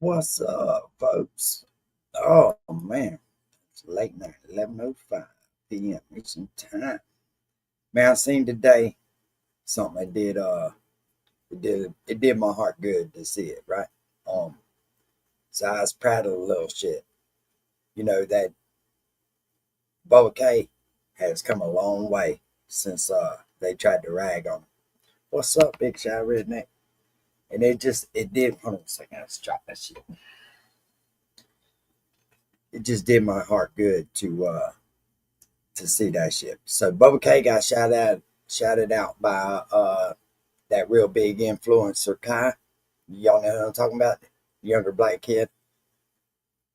What's up, folks? Oh man, it's late night, 11:05 p.m. Eastern time. Man, I seen today something it did my heart good to see it, right? Um, so I was proud of the little shit. That Bubba K has come a long way since they tried to rag on him. What's up, Big Shy Redneck? And it did. Hold on a second, let's drop that shit. It just did my heart good to see that shit. So Bubba K got shouted out by that real big influencer Kai. Y'all know who I'm talking about? Younger black kid.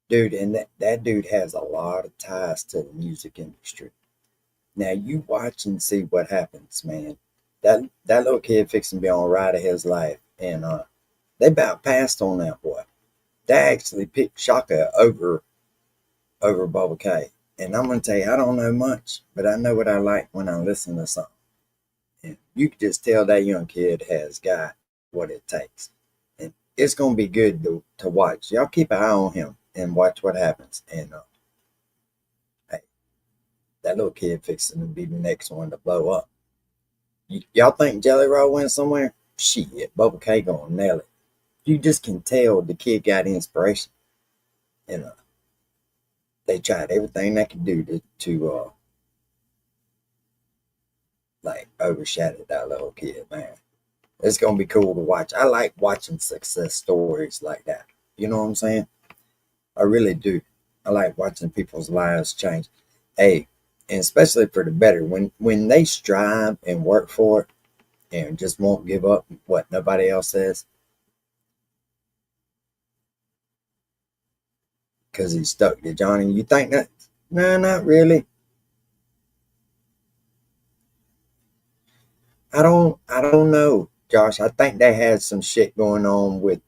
Dude, and that dude has a lot of ties to the music industry. Now you watch and see what happens, man. That little kid fixing to be on a ride of his life. And they about passed on that boy. They actually picked Shaka over Bubba K. And I'm gonna tell you, I don't know much, but I know what I like when I listen to something. And you can just tell that young kid has got what it takes. And it's going to be good to watch. Y'all keep an eye on him and watch what happens. And hey, that little kid fixing to be the next one to blow up. Y'all think Jelly Roll went somewhere? Shit, Bubba K gonna nail it. You just can tell the kid got inspiration. And they tried everything they could do to like overshadow that little kid, man. It's gonna be cool to watch. I like watching success stories like that. You know what I'm saying? I really do. I like watching people's lives change. Hey, and especially for the better. When they strive and work for it and just won't give up what nobody else says because he's stuck to Johnny. You think that? No, not really. I don't know, Josh. I think they had some shit going on with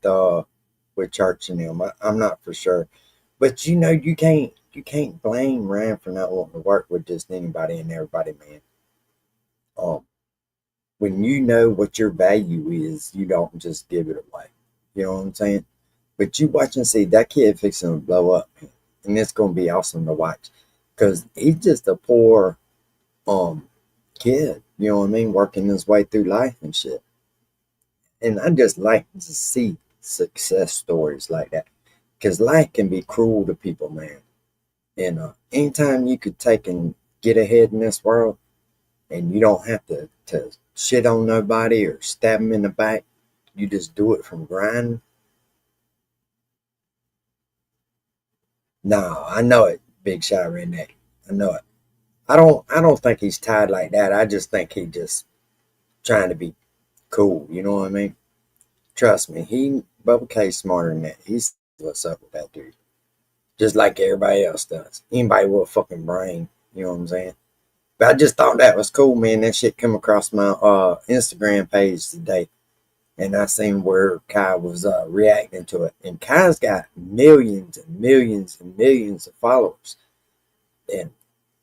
church and them. I'm not for sure. But you can't blame Rand for not wanting to work with just anybody and everybody, man. Um, when you know what your value is, you don't just give it away. You know what I'm saying? But you watch and see that kid fixing to blow up, man. And it's gonna be awesome to watch. Cause he's just a poor um kid, you know what I mean, working his way through life and shit. And I just like to see success stories like that. Cause life can be cruel to people, man. And anytime you could take and get ahead in this world and you don't have to shit on nobody or stab them in the back, you just do it from grinding. No, I know it, Big Shy Redneck. I know it. I don't think he's tired like that. I just think he just trying to be cool. You know what I mean? Trust me, Bubba K's smarter than that. He's what's up with that dude. Just like everybody else does. Anybody with a fucking brain. You know what I'm saying? But I just thought that was cool, man. That shit come across my Instagram page today. And I seen where Kai was reacting to it. And Kai's got millions and millions and millions of followers. And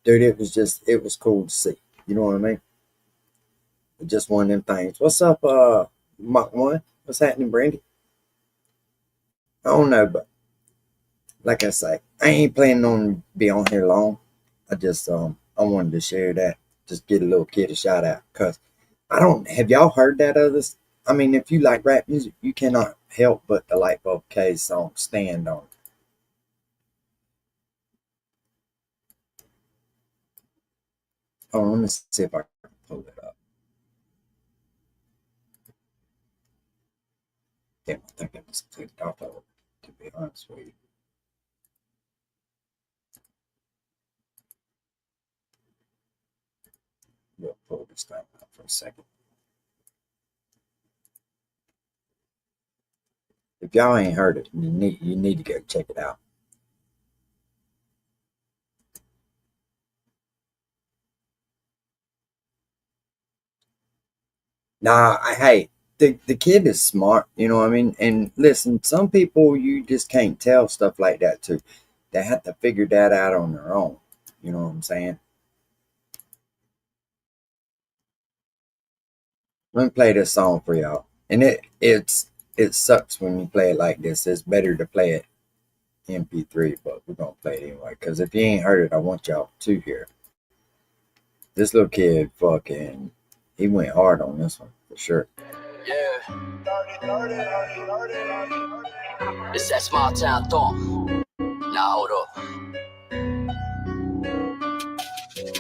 dude, it was cool to see. You know what I mean? Just one of them things. What's up, Mach One? What's happening, Brandy? I don't know, but like I say, I ain't planning on be on here long. I wanted to share that. Just get a little kid a shout out. Cause I don't have y'all heard that other. I mean, if you like rap music, you cannot help but to like Bob K's song "Stand On." Oh, let me see if I can pull it up. Damn, I think I just clicked off of it. To be honest with you, we'll pull this thing up for a second. If y'all ain't heard it, you need to go check it out. Nah, hey, the kid is smart, you know what I mean? And listen, some people you just can't tell stuff like that to. They have to figure that out on their own. You know what I'm saying? Let me play this song for y'all. And it's It sucks when you play it like this. It's better to play it MP3, but we're gonna play it anyway. Cause if you ain't heard it, I want y'all to hear. This little kid fucking he went hard on this one for sure. Yeah. It's that small town thong. Now hold up.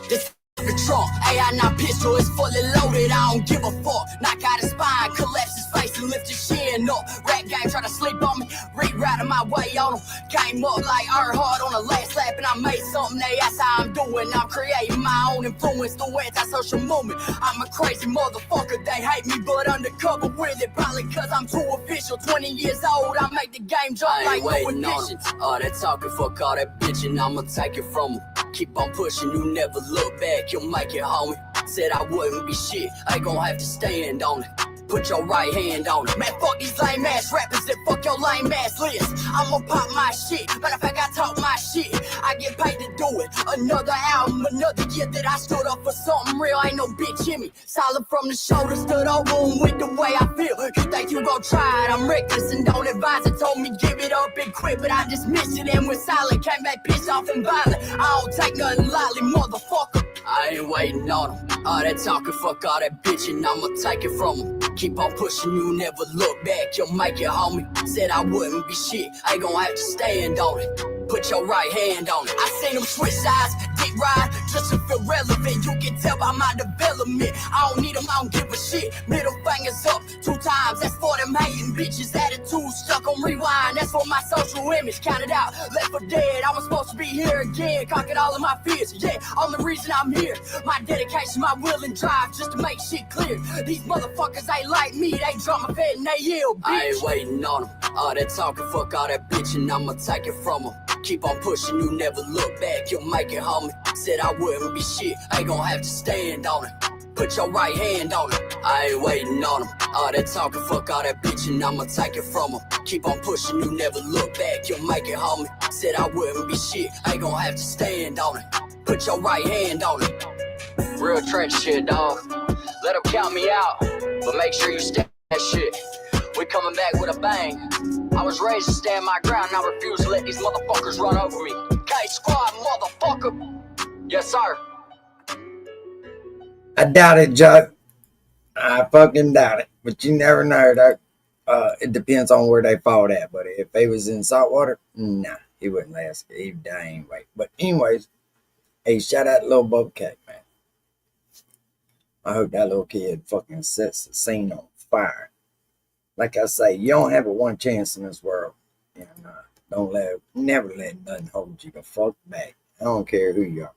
This the trunk, AI not pistol, it's fully loaded. I don't give a fuck. Knock out his spine, collapse his face and lift his chin up. Rat gang try to sleep on me, rewriting my way on him. Came up like Earnhardt on the last lap, and I made something. That's how I'm doing. I'm creating my own influence through anti-social movement. I'm a crazy motherfucker. They hate me, but undercover with it. Probably cause I'm too official. 20 years old, I make the game jump like no additions. All that talking, fuck all that bitching. I'ma take it from him. Keep on pushing, you never look back, you'll make it, homie. Said I wouldn't be shit, I gon' have to stand on it. Put your right hand on it. Man, fuck these lame ass rappers and fuck your lame ass list. I'ma pop my shit. Matter of fact, I talk my shit. I get paid to do it. Another album, another year that I stood up for something real. Ain't no bitch in me. Solid from the shoulder, stood over him with the way I feel. You think you gon' try it? I'm reckless and don't advise it. Told me give it up and quit, but I dismissed it and went silent. Came back pissed off and violent. I don't take nothing lightly, motherfucker. I ain't waiting on him. All that talking, fuck all that bitching. I'ma take it from him. Keep on pushing, you never look back, you'll make it, homie. Said I wouldn't be shit, I gon' have to stand on it. Put your right hand on it. I seen them switch sides, dick ride, just to feel relevant. You can tell by my development. I don't need them, I don't give a shit. Middle fingers up 2 times, that's for them hating bitches. Attitude stuck on rewind, that's for my social image. Counted out, left for dead. I was supposed to be here again, conquered all of my fears. Yeah, only reason I'm here. My dedication, my will and drive, just to make shit clear. These motherfuckers ain't like me, they drama fed and they ill, bitch. I ain't waiting on them. All that talking, fuck all that bitching, I'ma take it from them. Keep on pushing, you never look back, you'll make it, homie. Said I wouldn't be shit, I gon' have to stand on it. Put your right hand on it. I ain't waiting on them. All that talking, fuck all that bitching, I'ma take it from them. Keep on pushing, you never look back, you'll make it, homie. Said I wouldn't be shit, I gon' have to stand on it. Put your right hand on it. Real trench shit, dog. Let them count me out, but make sure you stand that shit. We coming back with a bang. I was raised to stand my ground, and I refuse to let these motherfuckers run over me. K-Squad, motherfucker. Yes, sir. I doubt it, Joe. I fucking doubt it. But you never know, though. It depends on where they fought at. But if they was in salt water, nah, he wouldn't last. He'd die anyway. But anyways, hey, shout out to little Bubba K, man. I hope that little kid fucking sets the scene on fire. Like I say, you don't have a one chance in this world. And never let nothing hold you the fuck back. I don't care who you are.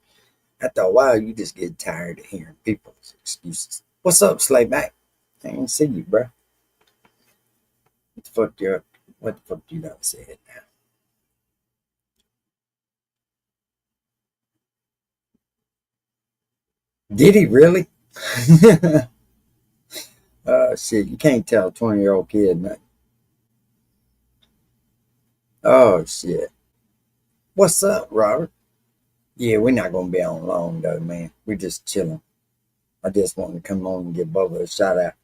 After a while, you just get tired of hearing people's excuses. What's up, Slayback? I ain't see you, bro. What the fuck you done said now? Did he really? Shit, you can't tell a 20-year-old kid nothing. Oh, shit. What's up, Robert? Yeah, we're not going to be on long, though, man. We're just chilling. I just wanted to come on and give Bubba a shout out.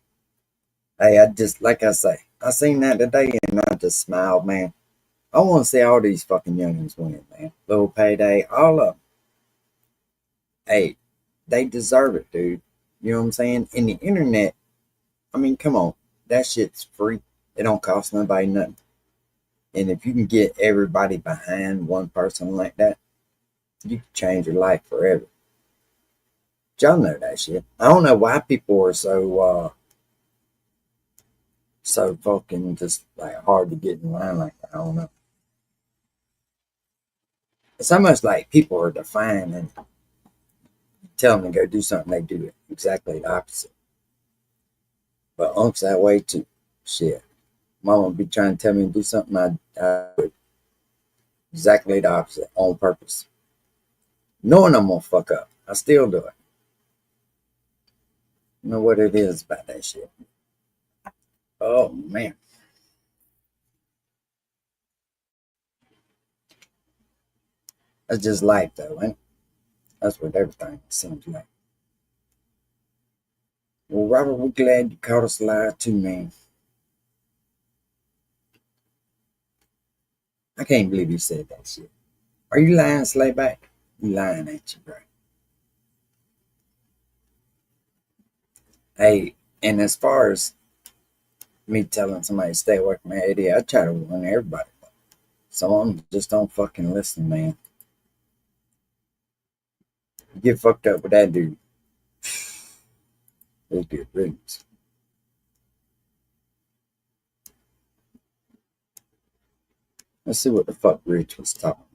Hey, like I say, I seen that today and I just smiled, man. I want to see all these fucking youngins win, man. Little Payday, all of them. Hey, they deserve it, dude. You know what I'm saying? And the internet, I mean, come on. That shit's free. It don't cost nobody nothing. And if you can get everybody behind one person like that, you can change your life forever. Y'all know that shit. I don't know why people are so fucking just like hard to get in line like that. I don't know. It's almost like people are defined and tell them to go do something, they do it exactly the opposite. But Unc's that way too. Shit. Mama be trying to tell me to do something, I do it exactly the opposite on purpose. Knowing I'm gonna fuck up, I still do it. You know what it is about that shit. Oh man. That's just life though, ain't it? That's what everything seems like. Well, Robert, we're glad you caught us live too, man. can't believe you said that shit. Are you lying, Slayback? You lying, ain't you, bro? Hey, and as far as me telling somebody to stay away from AD, I try to warn everybody. Some of them just don't fucking listen, man. You get fucked up with that dude. It's good riddance. Let's see what the fuck Rich was talking about.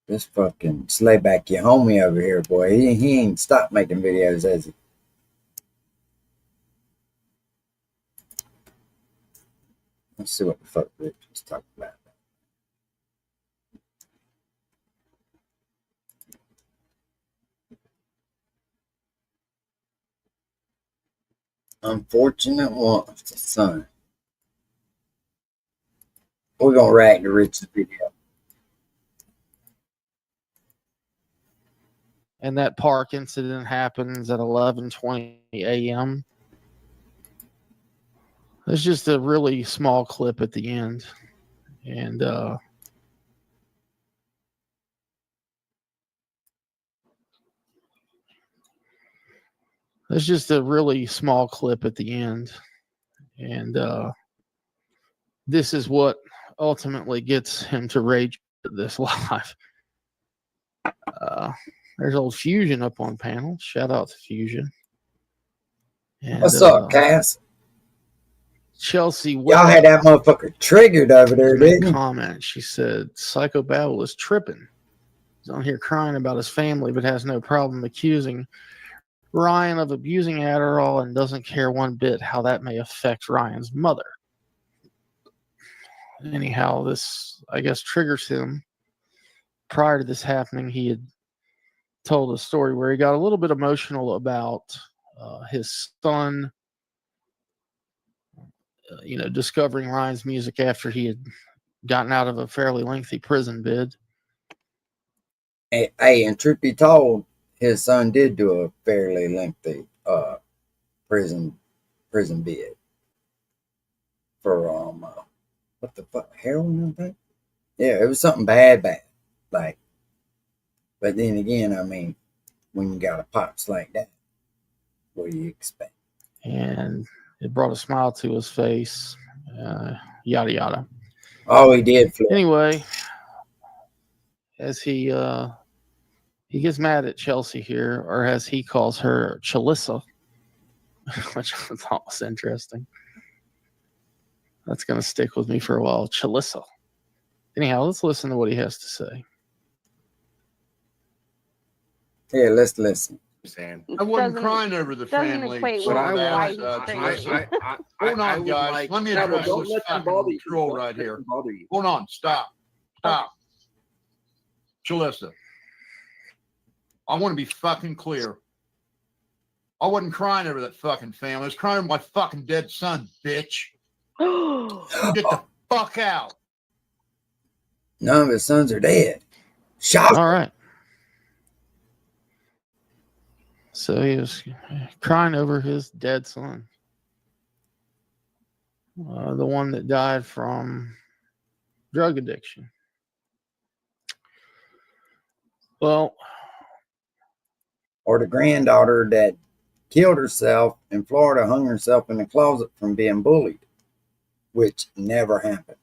This fucking Slayback, your homie over here, boy. He ain't stopped making videos, has he? Let's see what the fuck Rich was talking about. Unfortunate one, son. We're gonna react to Rich's video. And that park incident happens at 11:20 a.m. There's just a really small clip at the end. And there's just a really small clip at the end. And this is what ultimately gets him to rage at this live. There's old Fusion up on panel. Shout out to Fusion. And, what's up, Cass? Chelsea, y'all had that motherfucker triggered over there, didn't you? Comment. She said, "Psycho Babble is tripping. He's on here crying about his family, but has no problem accusing Ryan of abusing Adderall and doesn't care one bit how that may affect Ryan's mother." Anyhow, this, I guess, triggers him. Prior to this happening, he had told a story where he got a little bit emotional about his son, discovering Ryan's music after he had gotten out of a fairly lengthy prison bid. Hey, and truth be told, his son did do a fairly lengthy prison bid for what the fuck, heroin, I think. Yeah, it was something bad. Like, but then again, I mean, when you got a pops like that, what do you expect? And it brought a smile to his face. Yada yada. Oh, he did flip. Anyway, as he gets mad at Chelsea here, or as he calls her, Chalissa, which I thought was interesting. That's going to stick with me for a while. Chalissa. Anyhow, let's listen to what he has to say. Yeah, let's listen. I wasn't crying over the family. But I want, hold on, would guys. like, Let me no, address don't this let them fucking bother you. troll Don't right let here. them bother you. Hold on. Stop. Chalissa, I want to be fucking clear. I wasn't crying over that fucking family. I was crying over my fucking dead son, bitch. Get the fuck out. None of his sons are dead. Shock. All right. So he was crying over his dead son. The one that died from drug addiction. Well, Or the granddaughter that killed herself in Florida, hung herself in the closet from being bullied, which never happened.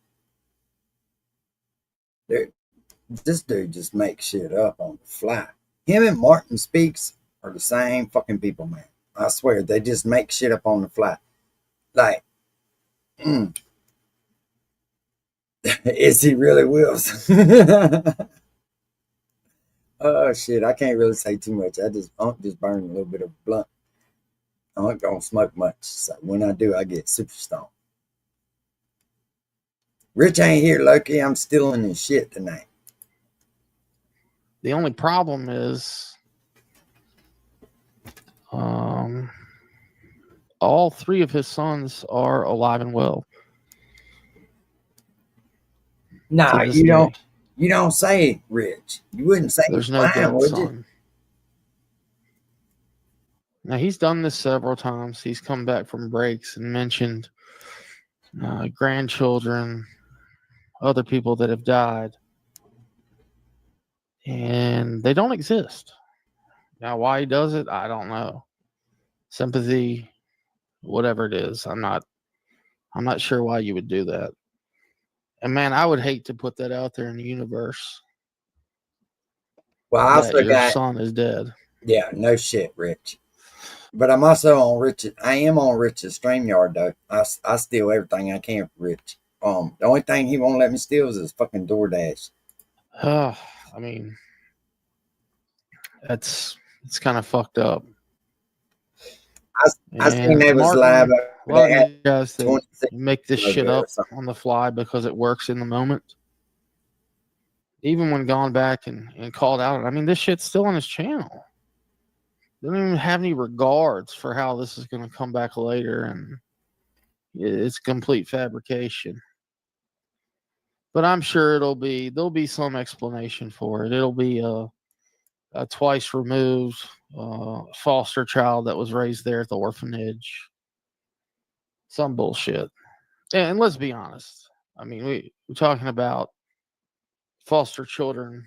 This dude just makes shit up on the fly. Him and Martin Speaks are the same fucking people, man. I swear, they just make shit up on the fly. Like, is he really Wills? Oh shit, I can't really say too much. I'm just burning a little bit of blunt. I don't smoke much, so when I do, I get super stoned. Rich ain't here, Loki. I'm stealing his shit tonight. the only problem is all three of his sons are alive and well. Nah, you don't. You don't say Rich. You wouldn't say there's no dead would son. you? Now he's done this several times. He's come back from breaks and mentioned grandchildren, other people that have died, and they don't exist. Now, why he does it, I don't know. Sympathy, whatever it is, I'm not sure why you would do that. And man, I would hate to put that out there in the universe Well, I that also your got, son is dead. yeah, no shit, Rich. But I'm also on Rich's. I am on Rich's StreamYard though. I steal everything I can from Rich. The only thing he won't let me steal is his fucking DoorDash. I mean, it's kind of fucked up. I seen And they was live. Martin, a lot of They had these guys that 26 make this over shit there or up something. on the fly because it works in the moment. Even when gone back and called out, I mean, this shit's still on his channel. They don't even have any regards for how this is going to come back later, and it's complete fabrication. But I'm sure there'll be some explanation for it. It'll be a twice removed foster child that was raised there at the orphanage. Some bullshit. And let's be honest. I mean, we're talking about foster children,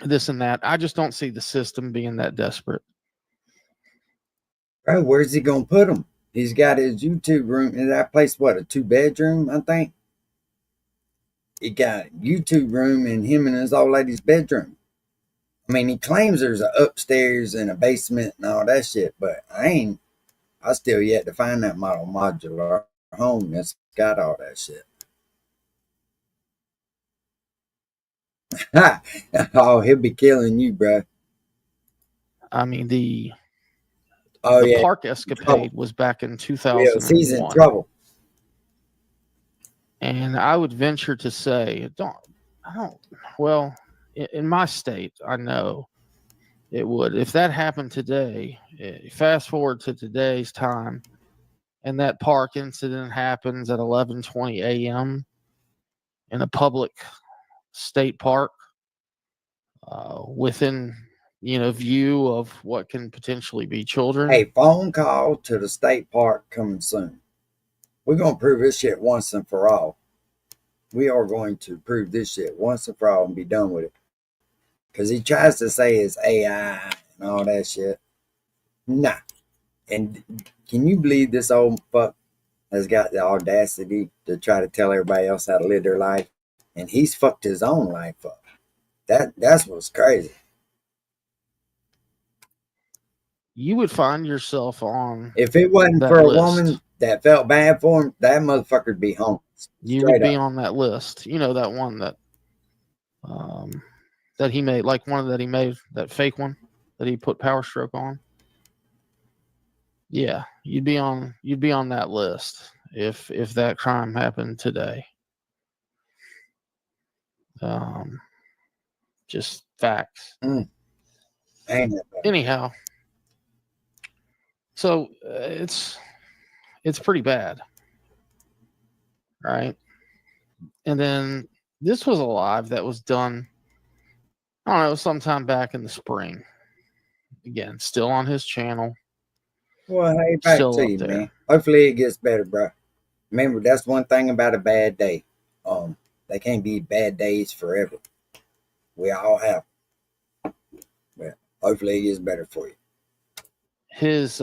this and that. I just don't see the system being that desperate. Bro, where's he gonna put them? He's got his YouTube room in that place. What, a 2-bedroom? I think he got a YouTube room in him and his old lady's bedroom. I mean, he claims there's an upstairs and a basement and all that shit, but I still yet to find that model modular home that's got all that shit. Oh, he'll be killing you, bro. I mean, the Yeah, park escapade was back in yes, he's in 2001. trouble. And I would venture to say, well, in my state, I know it would. If that happened today, fast forward to today's time, and that park incident happens at 11:20 a.m. in a public state park, within view of what can potentially be children. Hey, phone call to the state park coming soon. We're gonna prove this shit once and for all. We are going to prove this shit once and for all and be done with it. Because he tries to say it's AI and all that shit. Nah. And can you believe this old fuck has got the audacity to try to tell everybody else how to live their life? And he's fucked his own life up. That's what's crazy. You would find yourself on, if it wasn't that for a list. woman that felt bad for him, that motherfucker'd be homeless. You would be up. on that list. That one that he made, like one that he made, that fake one that he put Power Stroke on. Yeah, you'd be on that list if that crime happened today. Just facts. Ain't it? Anyhow, so it's pretty bad, right? And then this was a live that was done, I don't know, sometime back in the spring. Again, still on his channel. Well, hey, back Still to up you, there. man. Hopefully it gets better, bro. Remember, that's one thing about a bad day. They can't be bad days forever. We all have. Well, hopefully it gets better for you. His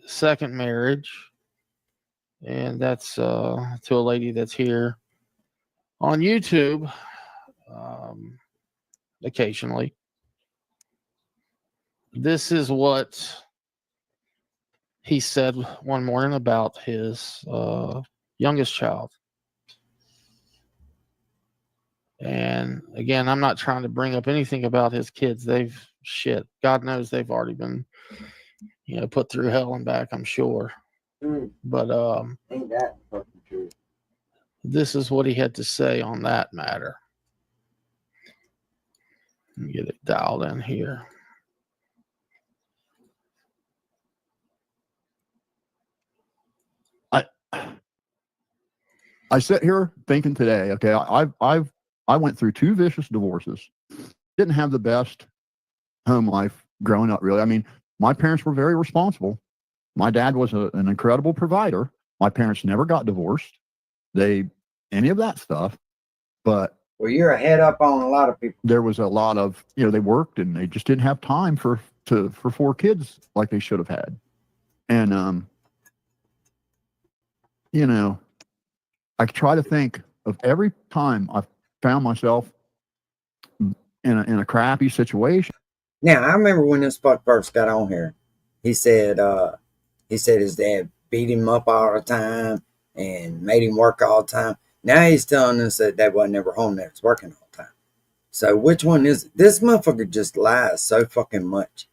second marriage, and that's to a lady that's here on YouTube occasionally. This is what he said one morning about his youngest child. And again, I'm not trying to bring up anything about his kids. God knows they've already been, put through hell and back, I'm sure. But Ain't that fucking true? this is what he had to say on that matter. Let me get it dialed in here. I sit here thinking today, okay, I went through 2 vicious divorces. Didn't have the best home life growing up, really. I mean, my parents were very responsible. My dad was an incredible provider, My parents never got divorced. Any of that stuff. But well, you're a head up on a lot of people. There was a lot of, they worked and they just didn't have time for 4 kids like they should have had. And, I try to think of every time I've found myself in a crappy situation. Now, I remember when this fuck first got on here, he said his dad beat him up all the time and made him work all the time. Now he's telling us that dad wasn't ever home, that was working all the time. So which one is it? This motherfucker just lies so fucking much.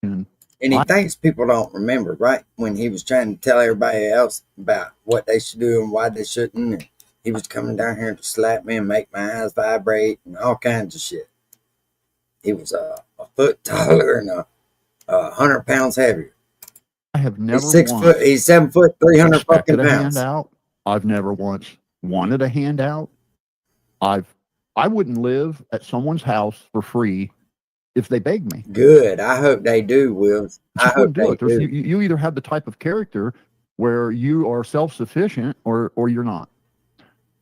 And he thinks people don't remember, right? When he was trying to tell everybody else about what they should do and why they shouldn't. And he was coming down here to slap me and make my eyes vibrate and all kinds of shit. He was a foot taller and 100 pounds heavier. I have never he's 7 foot, 300 fucking pounds. Handout. I've never once wanted a handout. I wouldn't live at someone's house for free if they begged me. Good. I hope they do, Will. I hope they do. You either have the type of character where you are self-sufficient or you're not.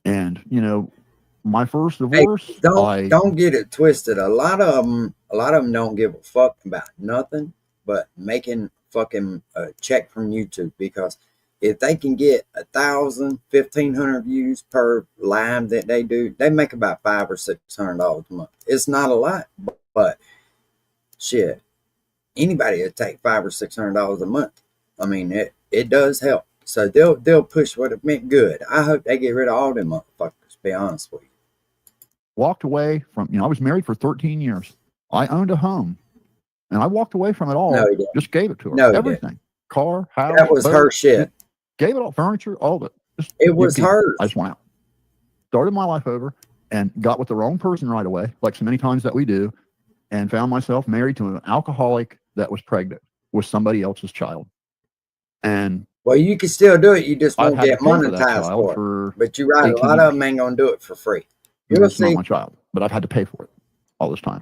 And, my first divorce. Hey, don't get it twisted. A lot of them don't give a fuck about nothing but making fucking a check from YouTube, because if they can get 1,000, 1,500 views per live that they do, they make about $500 or $600 a month. It's not a lot, but shit, anybody will take $500 or $600 a month. I mean, it does help. So they'll push what it meant good. I hope they get rid of all them motherfuckers, to be honest with you. Walked away from, I was married for 13 years. I owned a home and I walked away from it all. No, he didn't. Just gave it to her. No, everything. Car, house. That was boat, her shit. Gave it all, furniture, all of it. It was hers. I just went out. Started my life over and got with the wrong person right away, like so many times that we do, and found myself married to an alcoholic that was pregnant with somebody else's child. And well, you can still do it. You just won't get monetized for it. But you're right. A lot of them ain't going to do it for free. You'll see. Not my child, but I've had to pay for it all this time.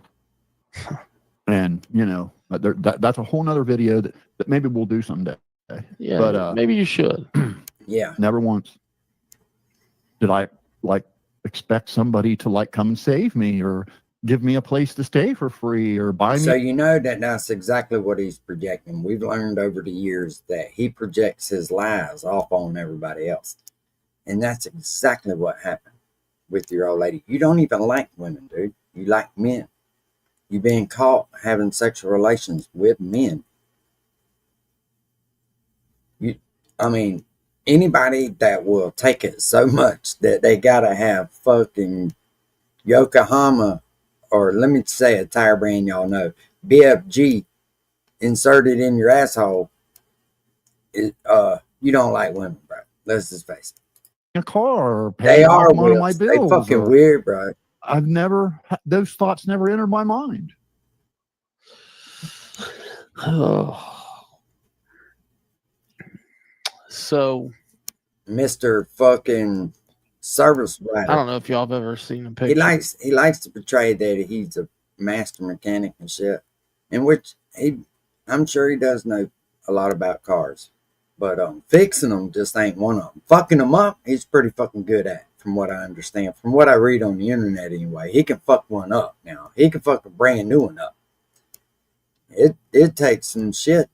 And, that's a whole nother video that maybe we'll do someday. Yeah, but maybe you should. Yeah. Never once did I expect somebody to come and save me or give me a place to stay for free or buy me. So that's exactly what he's projecting. We've learned over the years that he projects his lies off on everybody else. And that's exactly what happened with your old lady. You don't even like women, dude. You like men. You've been caught having sexual relations with men. Anybody that will take it so much that they gotta have fucking Yokohama, or let me say a tire brand y'all know, BFG inserted in your asshole, you don't like women, bro. Let's just face it. A car, or they are one of my bills. They fucking weird, bro. I've never, those thoughts never entered my mind. Oh. So, Mr. fucking service writer. I don't know if y'all have ever seen a picture. He likes to portray that he's a master mechanic and shit, in which I'm sure he does know a lot about cars, but fixing them just ain't one of them. Fucking them up, he's pretty fucking good at, from what I understand, from what I read on the internet anyway. He can fuck one up now. He can fuck a brand new one up. It takes some shit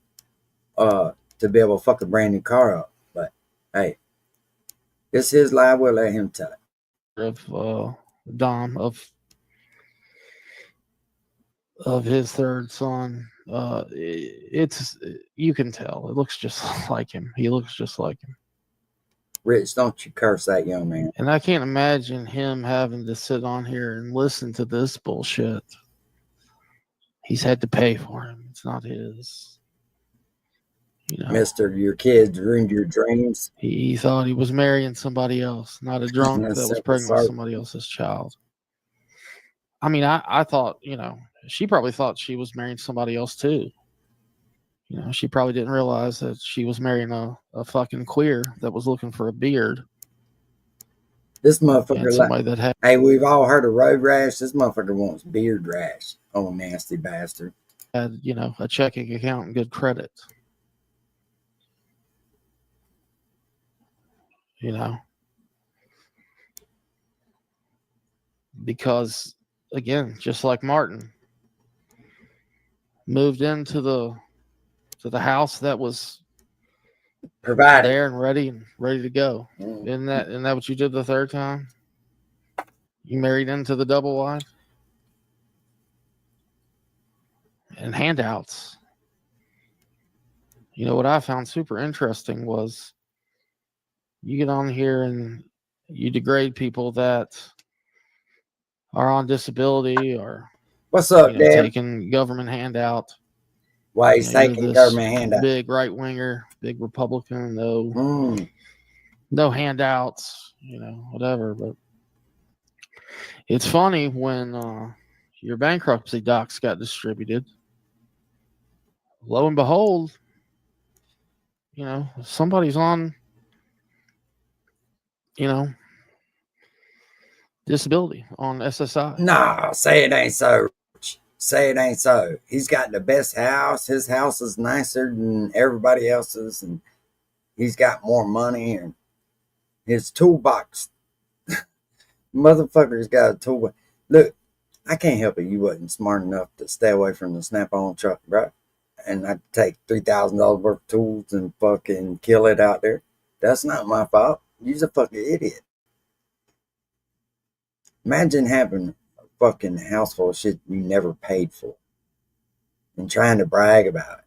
to be able to fuck a brand new car up. But hey, it's his lie. We'll let him tell it. Of Dom of his third son. It's, you can tell. It looks just like him. He looks just like him. Rich, don't you curse that young man. And I can't imagine him having to sit on here and listen to this bullshit. He's had to pay for him. It's not his. Mister, your kids ruined your dreams. He thought he was marrying somebody else, not a drunk that was pregnant with somebody else's child. I mean, I thought, she probably thought she was marrying somebody else too. She probably didn't realize that she was marrying a fucking queer that was looking for a beard. This motherfucker, somebody that had. Hey, we've all heard of road rash. This motherfucker wants beard rash. Oh, nasty bastard. Had, a checking account and good credit. you know, because again, just like Martin moved into the house that was Provided. there and ready to go. Mm. Isn't that what you did the third time? You married into the double wide? And handouts. You know what I found super interesting was you get on here and you degrade people that are on disability or What's up, Deb? taking government handout. Why he's You're taking this government handout? big right winger, big Republican, no handouts, whatever. But it's funny when your bankruptcy docs got distributed. Lo and behold, somebody's on, disability on SSI. Nah, say it ain't so. Say it ain't so. He's got the best house. His house is nicer than everybody else's, and he's got more money, and his toolbox. Motherfucker's got a toolbox. Look, I can't help it. You wasn't smart enough to stay away from the Snap-on truck, bro. And I'd take $3,000 worth of tools and fucking kill it out there. That's not my fault. You're a fucking idiot. Imagine having a fucking house full of shit you never paid for and trying to brag about it.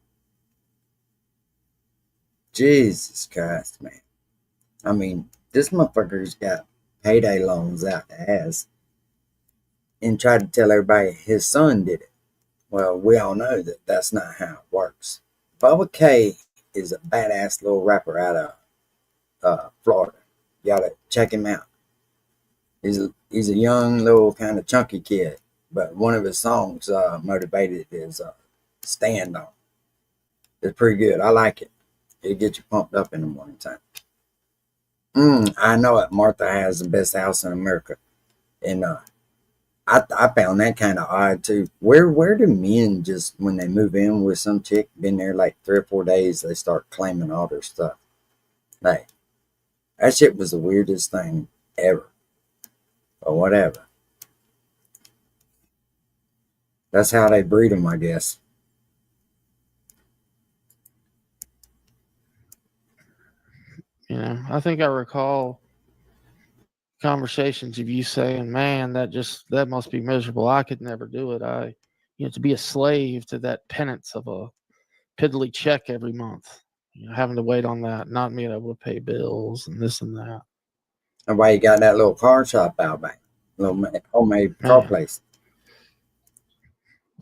Jesus Christ, man. I mean, this motherfucker's got payday loans out the ass and tried to tell everybody his son did it. Well, we all know that that's not how it works. Bubba K is a badass little rapper out of Florida. You gotta check him out. He's a young little kind of chunky kid, but one of his songs motivated is Stand On. It's pretty good. I like it. It gets you pumped up in the morning time. I know it. Martha has the best house in America. And I found that kind of odd too. Where do men just, when they move in with some chick, been there like 3 or 4 days, they start claiming all their stuff? Like, that shit was the weirdest thing ever. Or whatever. That's how they breed them, I guess. I think I recall conversations of you saying, "Man, that must be miserable. I could never do it. To be a slave to that penance of a piddly check every month. Having to wait on that, not being able to pay bills and this and that." That's why you got that little car shop out back. Little homemade car place.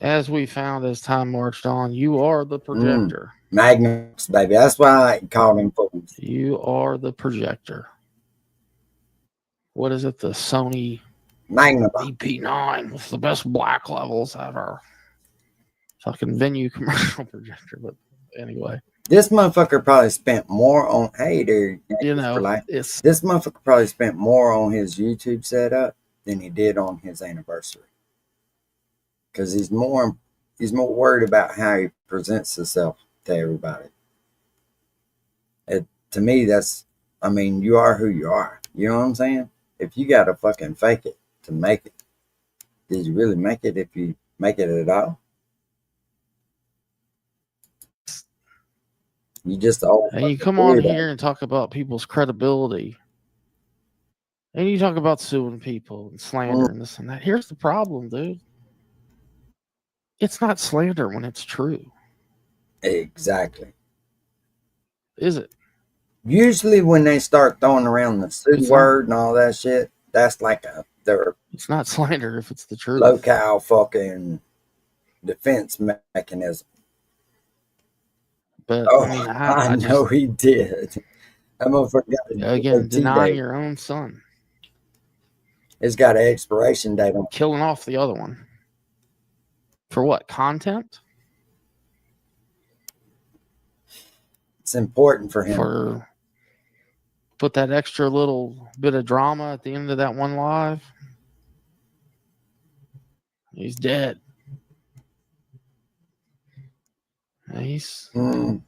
As we found as time marched on, you are the projector. Magnums, baby. That's why I called him fools. You are the projector. What is it? The Sony Magnum VP9 with the best black levels ever. Fucking venue commercial projector. But anyway. This motherfucker probably spent more on, hey there, this motherfucker probably spent more on his YouTube setup than he did on his anniversary. Because he's more worried about how he presents himself to everybody. To me, you are who you are. You know what I'm saying? If you gotta fucking fake it to make it, did you really make it if you make it at all? You just and you come on here and talk about people's credibility. And you talk about suing people and slander and this and that. Here's the problem, dude. It's not slander when it's true. Exactly. Is it? Usually when they start throwing around the sue word and all that shit, that's like it's not slander if it's the truth. Locale fucking defense mechanism. But I know he did. I'm gonna forget again, denying your own son. It's got an expiration date on. Killing off the other one. For what? Content? It's important for him. For put that extra little bit of drama at the end of that one live. He's dead. He's in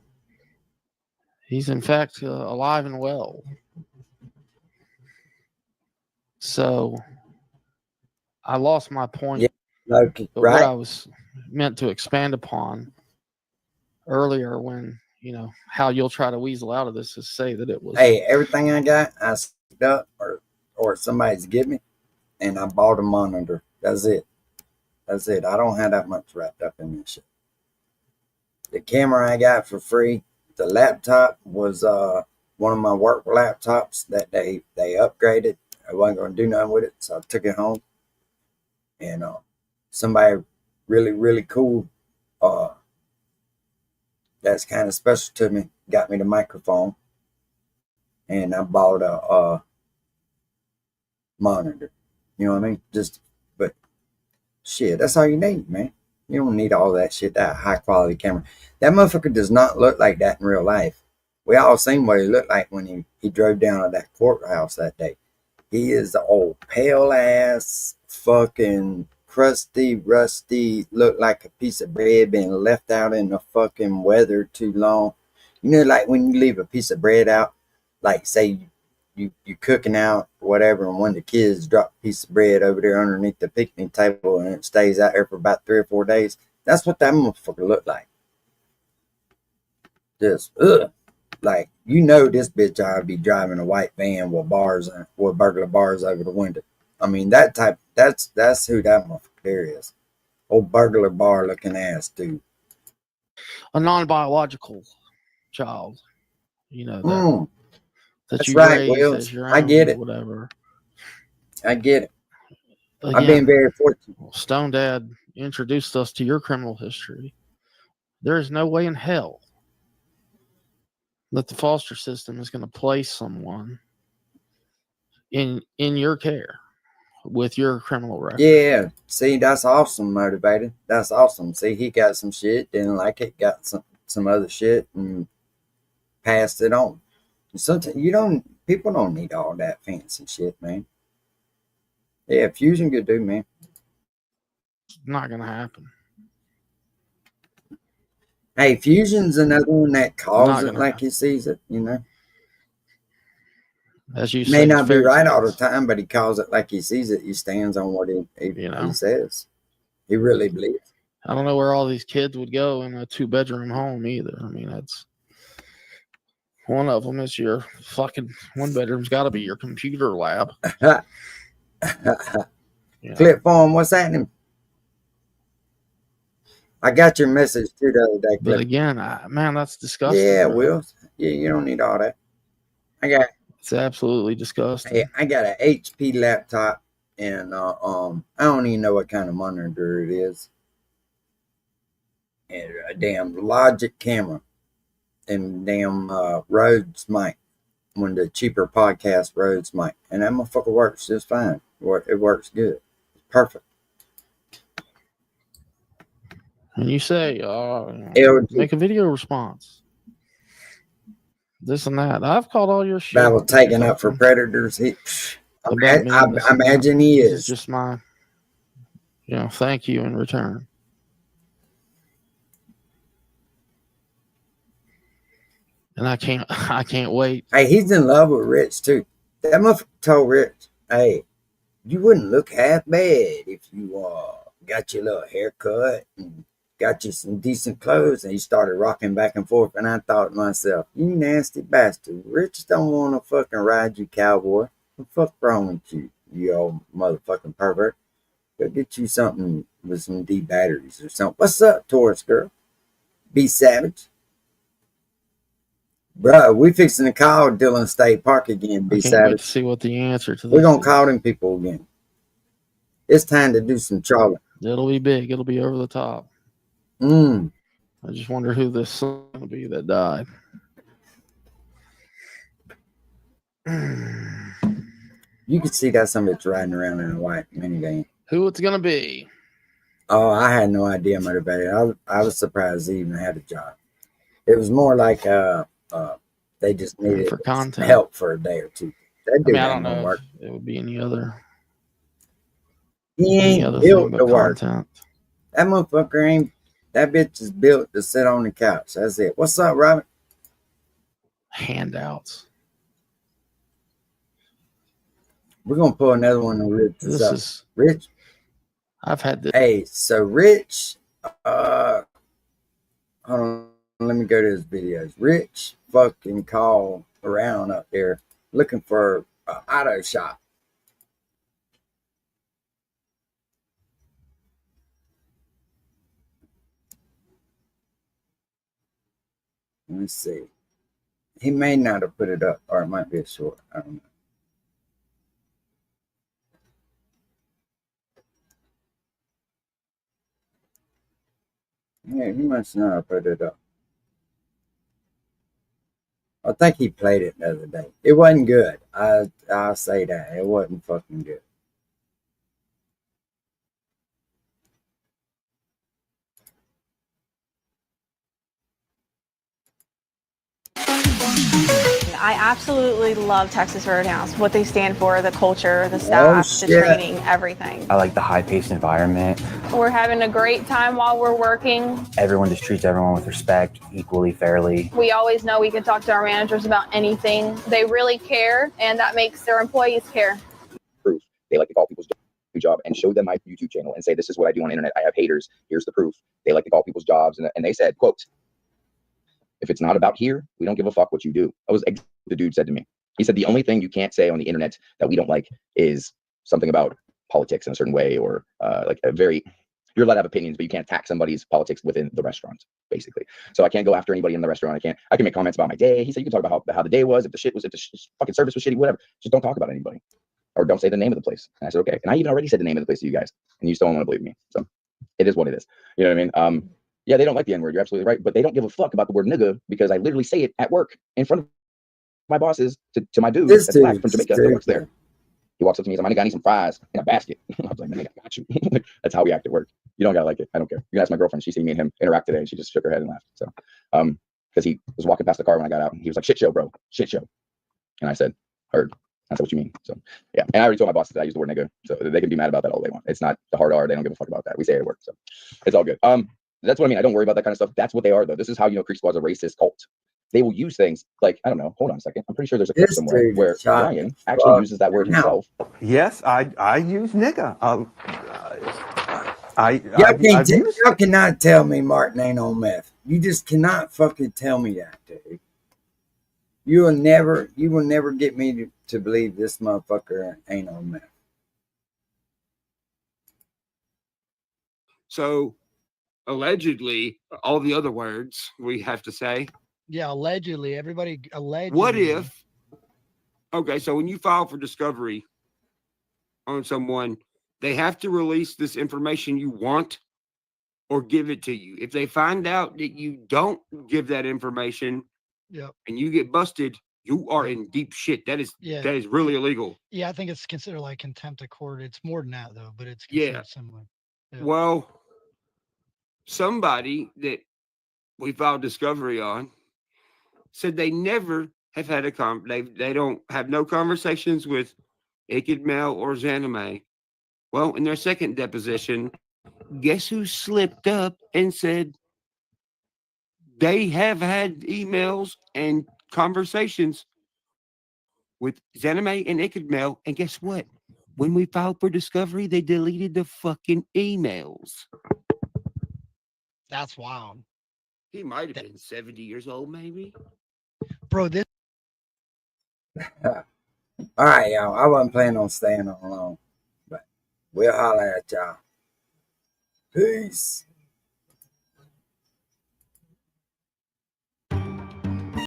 fact alive and well. So I lost my point. Yeah, okay, but right. what I was meant to expand upon earlier, when how you'll try to weasel out of this, is say that it was. Hey, everything I got, I picked up or somebody's give me, and I bought a monitor. That's it. That's it. I don't have that much wrapped up in this shit. The camera I got for free. The laptop was one of my work laptops that they upgraded. I wasn't going to do nothing with it, so I took it home. And somebody really cool that's kind of special to me got me the microphone, and I bought a monitor. You know what I mean? But shit, that's all you need, man. You don't need all that shit, that high quality camera. That motherfucker does not look like that in real life. We all seen what he looked like when he drove down to that courthouse that day. He is the old pale ass, fucking crusty, rusty, look like a piece of bread being left out in the fucking weather too long. You know, like when you leave a piece of bread out, like say you cooking out or whatever, and one of the kids drop a piece of bread over there underneath the picnic table and it stays out there for about 3 or 4 days. That's what that motherfucker looked like. Just like, this bitch ought to be driving a white van with burglar bars over the window. I mean, that's who that motherfucker is. Old burglar bar looking ass dude. A non-biological child, that That's you right, raised Will. as your own, I get it. whatever. I get it. Again, I've been very fortunate. Stone Dad introduced us to your criminal history. There is no way in hell that the foster system is going to place someone in your care with your criminal record. Yeah, see, that's awesome, motivated. That's awesome. See, he got some shit, didn't like it, got some other shit, and passed it on. Sometimes people don't need all that fancy shit, man. Yeah, Fusion could do, man. It's not going to happen. Hey, Fusion's another one that calls it like he sees it, As you may say, not be right all the time, but he calls it like he sees it. He stands on what he says. He really believes. I don't know where all these kids would go in a 2-bedroom home either. I mean, that's one of them is your fucking 1 bedroom's got to be your computer lab. Clip form, what's happening? I got your message too the other day. But again, man, that's disgusting. Yeah, bro. Will. Yeah, you don't need all that. It's absolutely disgusting. Hey, I got an HP laptop, and I don't even know what kind of monitor it is, and a damn Logic camera, and damn Rhodes mic, one of the cheaper podcast Rhodes mic, and that motherfucker works just fine. It works good. It's perfect. And you say, make a video response. This and that. I've called all your shit. That was taken up for predators. I imagine he is. It's just my, thank you in return. And I can't wait. Hey, he's in love with Rich too. That motherfucker told Rich, hey, you wouldn't look half bad if you got your little haircut and got you some decent clothes. And he started rocking back and forth. And I thought to myself, you nasty bastard. Rich don't want to fucking ride you, cowboy. What the fuck wrong with you, you old motherfucking pervert? Go get you something with some D batteries or something. What's up, Taurus girl? Be savage. Bro, we fixing to call Dillon State Park again, Be Savage. Wait to see what the answer to this We're going to call them people again. It's time to do some trawling. It'll be big. It'll be over the top. I just wonder who this son will be that died. You can see that somebody's riding around in a white minivan. Who it's going to be? Oh, I had no idea, motivated. I was surprised he even had a job. It was more like they just needed for content. Help for a day or two. I don't know work. If it would be any other. He ain't built to work. That motherfucker ain't. That bitch is built to sit on the couch. That's it. What's up, Robert? Handouts. We're gonna pull another one of Rich's This up. is. Rich. I've had this. Hey, so Rich, hold on, let me go to his videos. Rich fucking call around up there looking for an auto shop. Let's see. He may not have put it up, or it might be a short. I don't know. Yeah, he must not have put it up. I think he played it the other day. It wasn't good. I'll say that. It wasn't fucking good. I absolutely love Texas Roadhouse. What they stand for, the culture, the staff, the training, everything. I like the high-paced environment. We're having a great time while we're working. Everyone just treats everyone with respect, equally, fairly. We always know we can talk to our managers about anything. They really care, and that makes their employees care. Proof. They like to call people's job and show them my YouTube channel and say, this is what I do on the internet. I have haters. Here's the proof. They like to call people's jobs. And they said, quote, if it's not about here, we don't give a fuck what you do. That was exactly what the dude said to me. He said, the only thing you can't say on the internet that we don't like is something about politics in a certain way, or like a very, you're allowed to have opinions, but you can't attack somebody's politics within the restaurant, basically. So I can't go after anybody in the restaurant. I can make comments about my day. He said, you can talk about how the day was, if the fucking service was shitty, whatever. Just don't talk about anybody, or don't say the name of the place. And I said, okay. And I even already said the name of the place to you guys, and you still don't want to believe me. So it is what it is. You know what I mean? Yeah, they don't like the N-word. You're absolutely right. But they don't give a fuck about the word nigga, because I literally say it at work in front of my bosses to my dude that's black from Jamaica that works there. He walks up to me and says, my nigga, I need some fries in a basket. I was like, nigga, I got you. That's how we act at work. You don't gotta like it. I don't care. You can ask my girlfriend. She seen me and him interact today, and she just shook her head and laughed. So, because he was walking past the car when I got out, and he was like, shit show, bro. Shit show. And I said, heard. That's what you mean. So yeah. And I already told my bosses that I use the word nigga. So they can be mad about that all they want. It's not the hard R. They don't give a fuck about that. We say it at work. So it's all good. That's what I mean. I don't worry about that kind of stuff. That's what they are, though. This is how you know Creek Squad's a racist cult. They will use things like, I don't know, hold on a second. I'm pretty sure there's a clip somewhere where Ryan actually uses that word himself. Yes, I use nigga. Y'all cannot tell me Martin ain't on meth. You just cannot fucking tell me that, dude. You will never get me to believe this motherfucker ain't on meth. So allegedly, all the other words we have to say. Yeah, allegedly. Everybody allegedly. What if? Okay, so when you file for discovery on someone, they have to release this information you want or give it to you. If they find out that you don't give that information, and you get busted, you are in deep shit. That is really illegal. Yeah, I think it's considered like contempt of court. It's more than that though, but it's considered similar. Yeah. Well, somebody that we filed discovery on said they never have had they don't have no conversations with Ikid or Zanime. Well, in their second deposition, guess who slipped up and said they have had emails and conversations with Zanime and Ikid, and guess what? When we filed for discovery, they deleted the fucking emails. That's wild. He might have been 70 years old, maybe. Bro, this. All right, y'all. I wasn't planning on staying on long, but we'll holler at y'all. Peace.